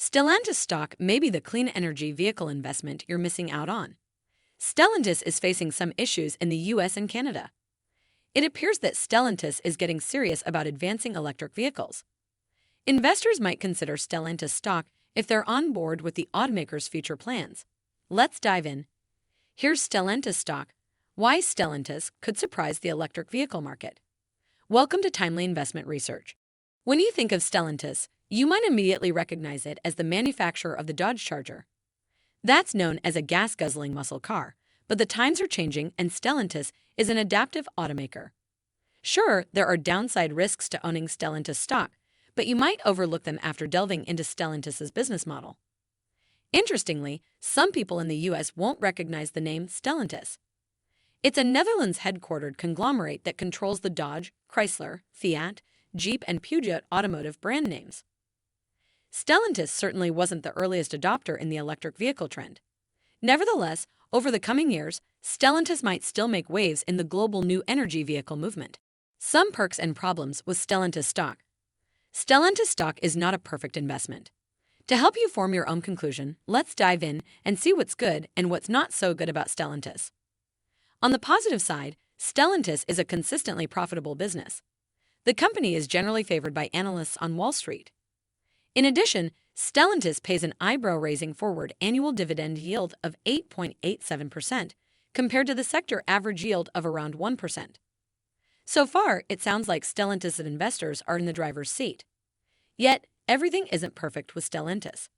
Stellantis stock may be the clean energy vehicle investment you're missing out on. Stellantis is facing some issues in the US and Canada. It appears that Stellantis is getting serious about advancing electric vehicles. Investors might consider Stellantis stock if they're on board with the automaker's future plans. Let's dive in. Here's Stellantis stock. Why Stellantis could surprise the electric vehicle market. Welcome to Timely Investment Research. When you think of Stellantis, you might immediately recognize it as the manufacturer of the Dodge Charger. That's known as a gas-guzzling muscle car, but the times are changing and Stellantis is an adaptive automaker. Sure, there are downside risks to owning Stellantis stock, but you might overlook them after delving into Stellantis's business model. Interestingly, some people in the US won't recognize the name Stellantis. It's a Netherlands-headquartered conglomerate that controls the Dodge, Chrysler, Fiat, Jeep, and Peugeot automotive brand names. Stellantis certainly wasn't the earliest adopter in the electric vehicle trend. Nevertheless, over the coming years, Stellantis might still make waves in the global new energy vehicle movement. Some perks and problems with Stellantis stock. Stellantis stock is not a perfect investment. To help you form your own conclusion, let's dive in and see what's good and what's not so good about Stellantis. On the positive side, Stellantis is a consistently profitable business. The company is generally favored by analysts on Wall Street. In addition, Stellantis pays an eyebrow-raising forward annual dividend yield of 8.87% compared to the sector average yield of around 1%. So far, it sounds like Stellantis investors are in the driver's seat. Yet, everything isn't perfect with Stellantis.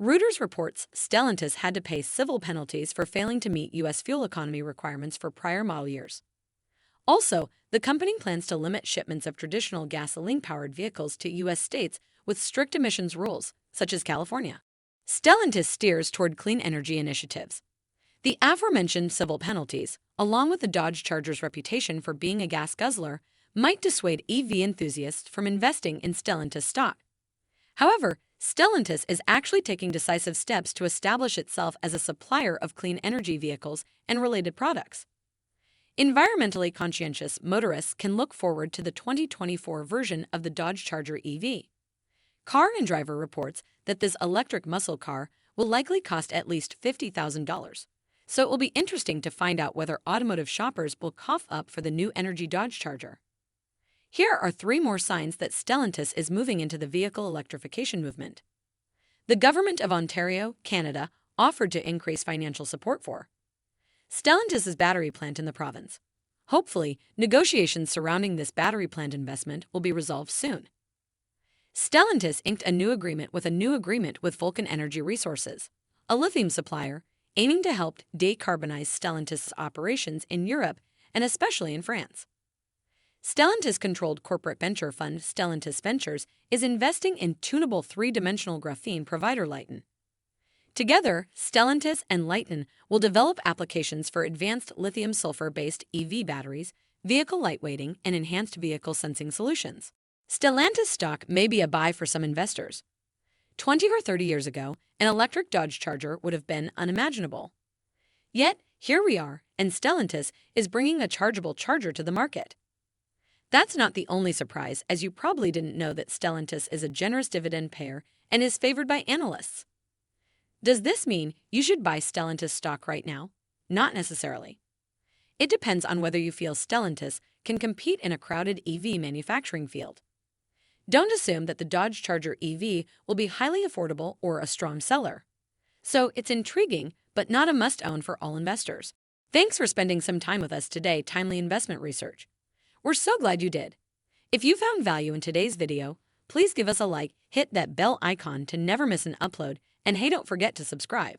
Reuters reports Stellantis had to pay civil penalties for failing to meet U.S. fuel economy requirements for prior model years. Also, the company plans to limit shipments of traditional gasoline-powered vehicles to U.S. states with strict emissions rules, such as California. Stellantis steers toward clean energy initiatives. The aforementioned civil penalties, along with the Dodge Charger's reputation for being a gas guzzler, might dissuade EV enthusiasts from investing in Stellantis stock. However, Stellantis is actually taking decisive steps to establish itself as a supplier of clean energy vehicles and related products. Environmentally conscientious motorists can look forward to the 2024 version of the Dodge Charger EV. Car and Driver reports that this electric muscle car will likely cost at least $50,000, so it will be interesting to find out whether automotive shoppers will cough up for the new energy Dodge Charger. Here are 3 more signs that Stellantis is moving into the vehicle electrification movement. The Government of Ontario, Canada, offered to increase financial support for Stellantis's battery plant in the province. Hopefully, negotiations surrounding this battery plant investment will be resolved soon. Stellantis inked a new agreement with Vulcan Energy Resources, a lithium supplier, aiming to help decarbonize Stellantis' operations in Europe and especially in France. Stellantis-controlled corporate venture fund Stellantis Ventures is investing in tunable 3-dimensional graphene provider Lighten. Together, Stellantis and Lighten will develop applications for advanced lithium-sulfur-based EV batteries, vehicle lightweighting, and enhanced vehicle sensing solutions. Stellantis stock may be a buy for some investors. 20 or 30 years ago, an electric Dodge Charger would have been unimaginable. Yet, here we are, and Stellantis is bringing a chargeable charger to the market. That's not the only surprise, as you probably didn't know that Stellantis is a generous dividend payer and is favored by analysts. Does this mean you should buy Stellantis stock right now? Not necessarily. It depends on whether you feel Stellantis can compete in a crowded EV manufacturing field. Don't assume that the Dodge Charger EV will be highly affordable or a strong seller. So it's intriguing, but not a must-own for all investors. Thanks for spending some time with us today, Timely Investment Research. We're so glad you did. If you found value in today's video, please give us a like, hit that bell icon to never miss an upload, and hey, don't forget to subscribe.